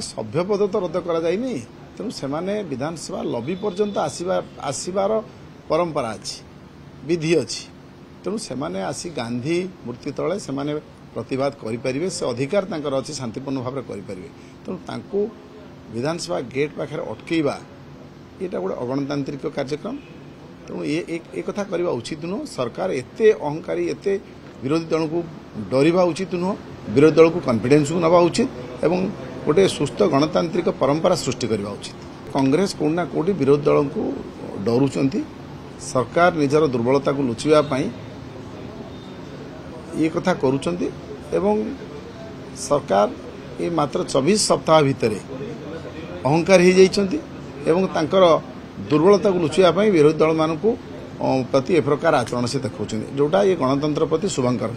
सभ्य पद तो रद्द करा जाइनी तेणु से विधानसभा लबी पर्यंत आसबार परंपरा अच्छी विधि अच्छी तेणु से आसी गांधी मूर्ति तले से प्रतिवाद करें से अधिकार अच्छी शांतिपूर्ण भाव में करें तेणु विधानसभा गेट पाखे अटकईवा यहाँ गोटे अगणतांत्रिक कार्यक्रम तेणु ये कथा करवा उचित नुह सरकार एते अहंकारी एते विरोधी दल को डरवा उचित नुह विरोधी दल को कॉन्फिडेंस को नवा उचित एवं गोटे सुस्थ गणतांत्रिक परंपरा सृष्टि करवा उचित। कांग्रेस कोना कोटी विरोधी दल को डरुचंती सरकार निजर दुर्बलता को लुचाई ये कथा करुचंती एवं सरकार ये मात्र 24 सप्ताह भितर अहंकार हो जाइछंती एवं तांकर दुर्बलता को लुचाई विरोधी दल मान प्रति ए प्रकार आचरण से देखा जोटा ये गणतंत्र प्रति शुभंकर।